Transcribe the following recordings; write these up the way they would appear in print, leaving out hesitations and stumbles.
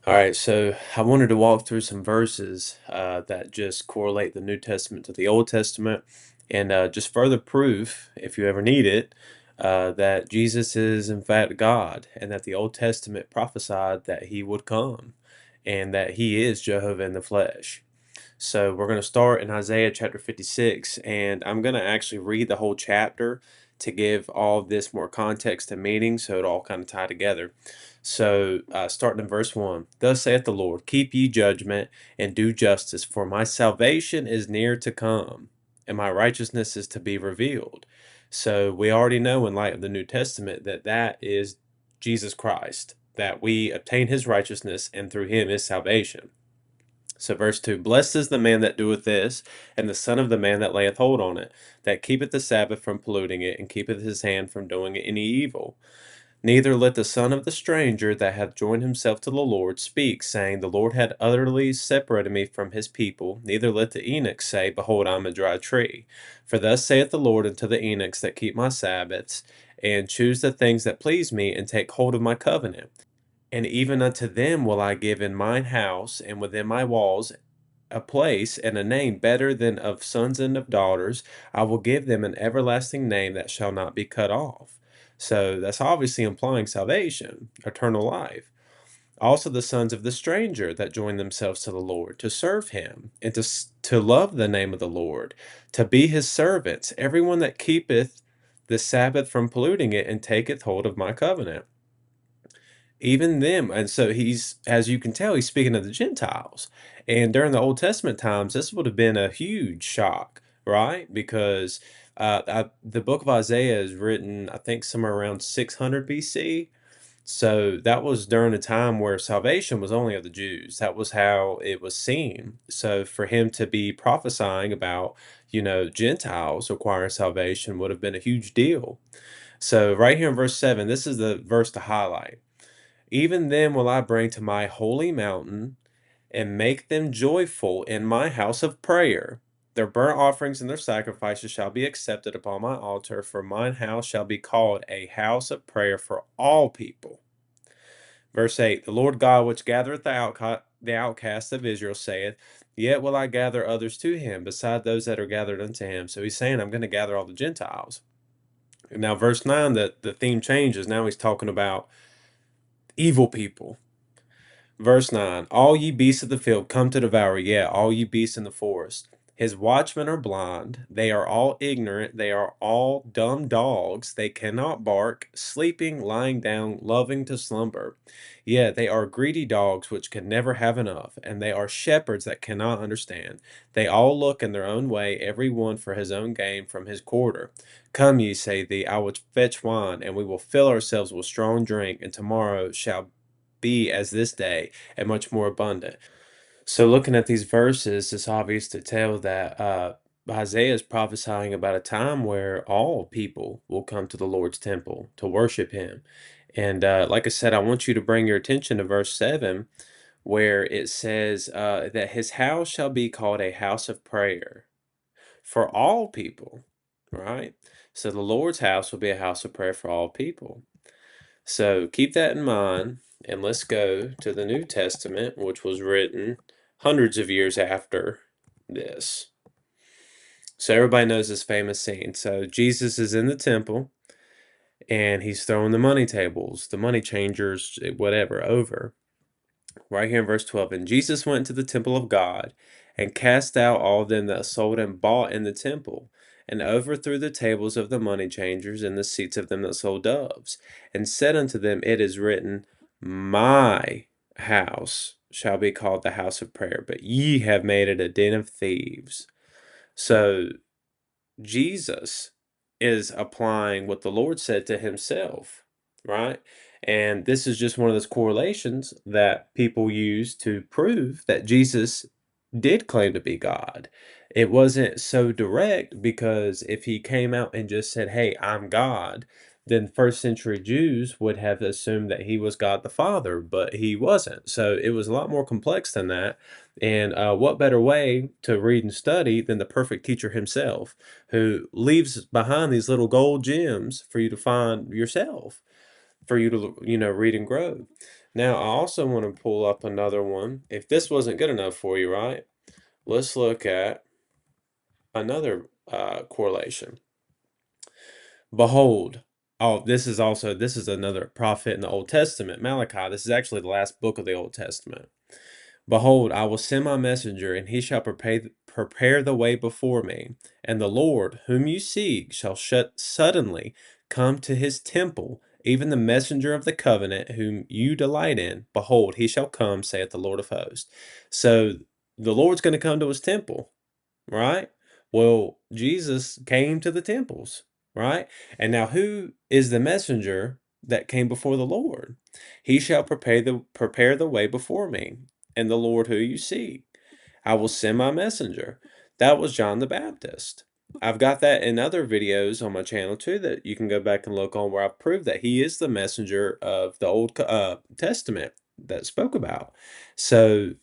All right, so I wanted to walk through some verses that just correlate the New Testament to the Old Testament and just further proof, if you ever need it, that Jesus is in fact God and that the Old Testament prophesied that he would come and that he is Jehovah in the flesh. So we're going to start in Isaiah chapter 56, and I'm going to actually read the whole chapter to give all of this more context and meaning so it all kind of tie together. So, starting in verse 1, Thus saith the Lord, Keep ye judgment and do justice, for my salvation is near to come, and my righteousness is to be revealed. So, we already know in light of the New Testament that that is Jesus Christ, that we obtain his righteousness, and through him is salvation. So, verse 2 Blessed is the man that doeth this, and the son of the man that layeth hold on it, that keepeth the Sabbath from polluting it, and keepeth his hand from doing any evil. Neither let the son of the stranger that hath joined himself to the Lord speak, saying, The Lord hath utterly separated me from his people. Neither let the eunuch say, Behold, I am a dry tree. For thus saith the Lord unto the eunuchs that keep my Sabbaths, and choose the things that please me, and take hold of my covenant. And even unto them will I give in mine house and within my walls a place and a name better than of sons and of daughters. I will give them an everlasting name that shall not be cut off. So that's obviously implying salvation, eternal life. Also, the sons of the stranger that join themselves to the Lord to serve him and to love the name of the Lord, to be his servants, everyone that keepeth the Sabbath from polluting it and taketh hold of my covenant. Even them, and so he's, as you can tell, he's speaking of the Gentiles. And during the Old Testament times, this would have been a huge shock, right? Because the book of Isaiah is written, I think, somewhere around 600 BC. So that was during a time where salvation was only of the Jews. That was how it was seen. So for him to be prophesying about, Gentiles acquiring salvation would have been a huge deal. So right here in verse 7, this is the verse to highlight. Even them will I bring to my holy mountain and make them joyful in my house of prayer. Their burnt offerings and their sacrifices shall be accepted upon my altar, for mine house shall be called a house of prayer for all people. Verse 8 The Lord God, which gathereth the outcasts of Israel, saith, Yet will I gather others to him, beside those that are gathered unto him. So he's saying, I'm going to gather all the Gentiles. Now, verse 9, the theme changes. Now he's talking about evil people. Verse 9 All ye beasts of the field come to devour, yea, all ye beasts in the forest. His watchmen are blind, they are all ignorant, they are all dumb dogs, they cannot bark, sleeping, lying down, loving to slumber. Yea, they are greedy dogs which can never have enough, and they are shepherds that cannot understand. They all look in their own way, every one for his own gain from his quarter. Come ye, say thee, I will fetch wine, and we will fill ourselves with strong drink, and tomorrow shall be as this day and much more abundant. So, looking at these verses, it's obvious to tell that Isaiah is prophesying about a time where all people will come to the Lord's temple to worship Him. And like I said, I want you to bring your attention to verse 7, where it says that His house shall be called a house of prayer for all people, right? So, the Lord's house will be a house of prayer for all people. So keep that in mind, and let's go to the New Testament, which was written hundreds of years after this. So everybody knows this famous scene. So Jesus is in the temple, and he's throwing the money tables, the money changers, whatever, over. Right here in verse 12. And Jesus went into the temple of God, and cast out all them that sold and bought in the temple, and overthrew the tables of the money changers and the seats of them that sold doves, and said unto them, It is written, My house shall be called the house of prayer, but ye have made it a den of thieves. So Jesus is applying what the Lord said to himself, right? And this is just one of those correlations that people use to prove that Jesus did claim to be God. It wasn't so direct because if he came out and just said, Hey, I'm God, then first century Jews would have assumed that he was God the Father, but he wasn't. So it was a lot more complex than that. And what better way to read and study than the perfect teacher himself, who leaves behind these little gold gems for you to find yourself, for you to, read and grow. Now, I also want to pull up another one. If this wasn't good enough for you, right? Let's look at another correlation. Behold, oh, this is another prophet in the Old Testament, Malachi. This is actually the last book of the Old Testament. Behold, I will send my messenger, and he shall prepare the way before me. And the Lord, whom you seek, shall suddenly come to his temple, even the messenger of the covenant, whom you delight in. Behold, he shall come, saith the Lord of hosts. So the Lord's going to come to his temple, right? Well, Jesus came to the temples, right? And now who is the messenger that came before the Lord? He shall prepare the way before me, and the Lord who you seek. I will send my messenger. That was John the Baptist. I've got that in other videos on my channel too that you can go back and look on where I've proved that he is the messenger of the Old Testament that spoke about. So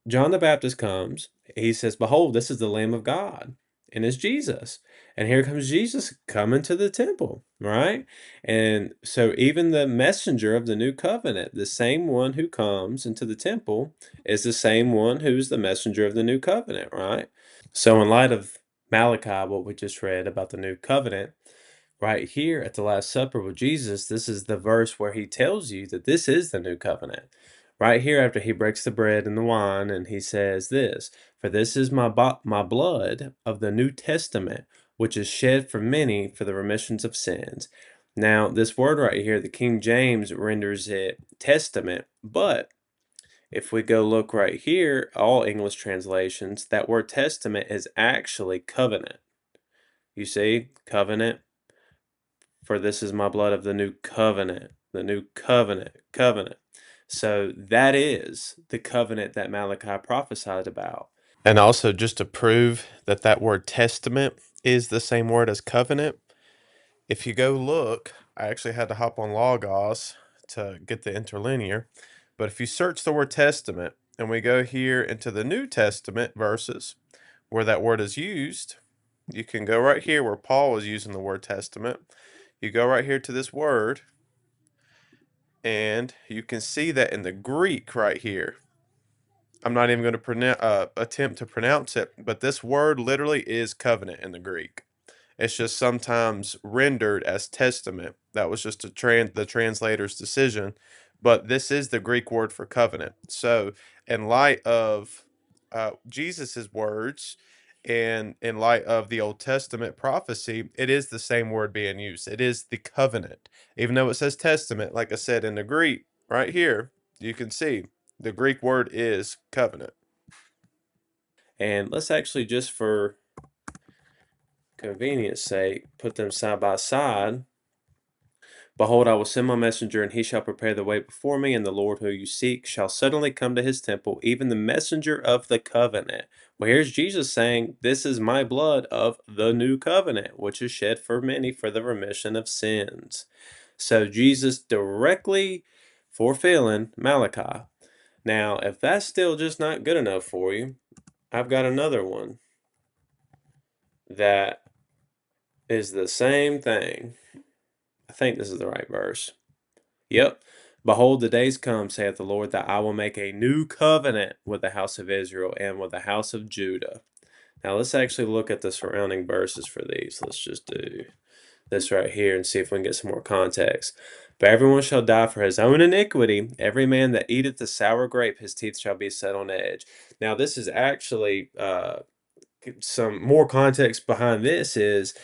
John the Baptist comes, he says, behold, this is the Lamb of God, and it's Jesus. And here comes Jesus coming to the temple, right? And so even the messenger of the new covenant, the same one who comes into the temple, is the same one who's the messenger of the new covenant, right? So in light of Malachi, what we just read about the new covenant, right here at the Last Supper with Jesus, this is the verse where he tells you that this is the new covenant. Right here, after he breaks the bread and the wine, and he says this, for this is my blood of the New Testament, which is shed for many for the remissions of sins. Now, this word right here, the King James renders it testament, but if we go look right here, all English translations, that word testament is actually covenant. You see, covenant, for this is my blood of the new covenant. So that is the covenant that Malachi prophesied about. And also, just to prove that that word testament is the same word as covenant, if you go look, I actually had to hop on Logos to get the interlinear, but if you search the word testament and we go here into the New Testament verses where that word is used, you can go right here where Paul is using the word testament. You go right here to this word, and you can see that in the Greek right here. I'm not even going to attempt to pronounce it, but this word literally is covenant in the Greek. It's just sometimes rendered as testament. That was just the translator's decision, but this is the Greek word for covenant. So, in light of Jesus's words, and in light of the Old Testament prophecy, it is the same word being used. It is the covenant, even though it says testament. Like I said in the Greek, right here, you can see the Greek word is covenant. And let's actually, just for convenience sake, put them side by side. Behold, I will send my messenger, and he shall prepare the way before me, and the Lord who you seek shall suddenly come to his temple, even the messenger of the covenant. Well, here's Jesus saying, this is my blood of the new covenant, which is shed for many for the remission of sins. So Jesus directly fulfilling Malachi. Now, if that's still just not good enough for you, I've got another one that is the same thing. I think this is the right verse. Yep. Behold, the days come, saith the Lord, that I will make a new covenant with the house of Israel and with the house of Judah. Now, let's actually look at the surrounding verses for these. Let's just do this right here and see if we can get some more context. But everyone shall die for his own iniquity. Every man that eateth the sour grape, his teeth shall be set on edge. Now, this is actually some more context behind this is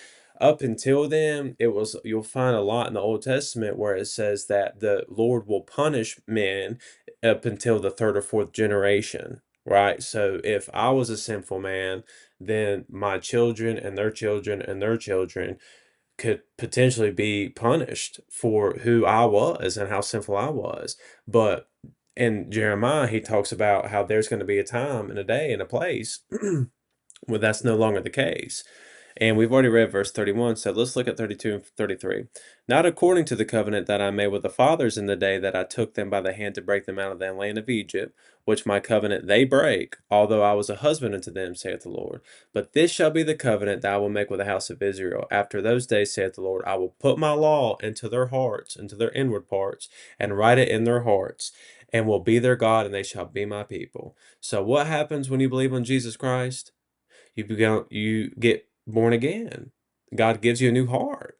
up until then, it was, you'll find a lot in the Old Testament where it says that the Lord will punish men up until the third or fourth generation, right? So if I was a sinful man, then my children and their children and their children could potentially be punished for who I was and how sinful I was. But in Jeremiah, he talks about how there's going to be a time and a day and a place where that's no longer the case. And we've already read verse 31, so let's look at 32 and 33. Not according to the covenant that I made with the fathers in the day that I took them by the hand to break them out of the land of Egypt, which my covenant they break, although I was a husband unto them, saith the Lord. But this shall be the covenant that I will make with the house of Israel. After those days, saith the Lord, I will put my law into their hearts, into their inward parts, and write it in their hearts, and will be their God, and they shall be my people. So what happens when you believe on Jesus Christ? You get born again. God gives you a new heart.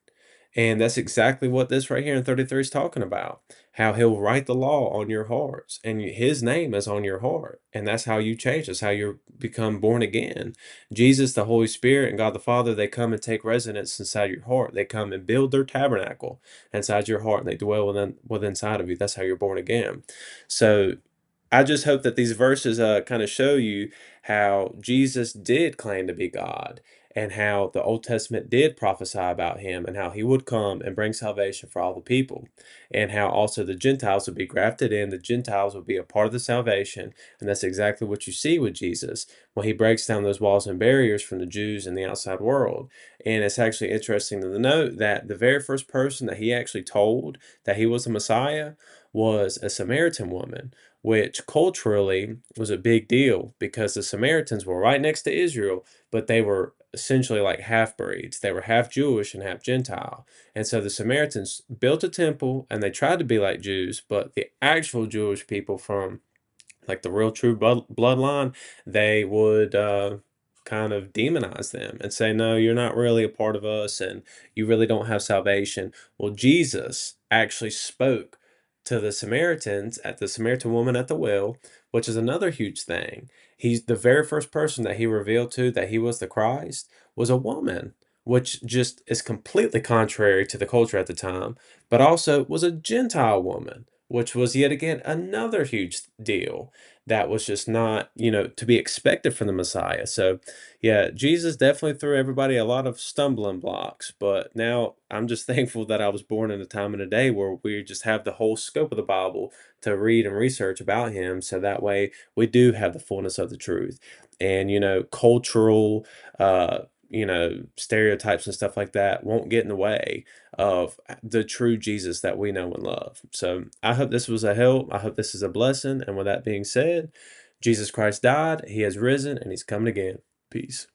And that's exactly what this right here in 33 is talking about. How he'll write the law on your hearts, and his name is on your heart. And that's how you change. That's how you become born again. Jesus, the Holy Spirit, and God the Father, they come and take residence inside your heart. They come and build their tabernacle inside your heart, and they dwell within inside of you. That's how you're born again. So I just hope that these verses kind of show you how Jesus did claim to be God, and how the Old Testament did prophesy about him, and how he would come and bring salvation for all the people, and how also the Gentiles would be grafted in, the Gentiles would be a part of the salvation. And that's exactly what you see with Jesus when he breaks down those walls and barriers from the Jews and the outside world. And it's actually interesting to note that the very first person that he actually told that he was the Messiah was a Samaritan woman, which culturally was a big deal because the Samaritans were right next to Israel, but they were essentially like half breeds. They were half Jewish and half Gentile. And so the Samaritans built a temple and they tried to be like Jews, but the actual Jewish people from like the real true bloodline, they would kind of demonize them and say, no, you're not really a part of us and you really don't have salvation. Well, Jesus actually spoke to the Samaritans, at the Samaritan woman at the well, which is another huge thing. He's the very first person that he revealed to that he was the Christ was a woman, which just is completely contrary to the culture at the time, but also was a Gentile woman, which was yet again another huge deal that was just not, to be expected from the Messiah. So, yeah, Jesus definitely threw everybody a lot of stumbling blocks, but now I'm just thankful that I was born in a time and a day where we just have the whole scope of the Bible to read and research about him, so that way we do have the fullness of the truth. And, cultural, stereotypes and stuff like that won't get in the way of the true Jesus that we know and love. So I hope this was a help. I hope this is a blessing. And with that being said, Jesus Christ died, he has risen, and he's coming again. Peace.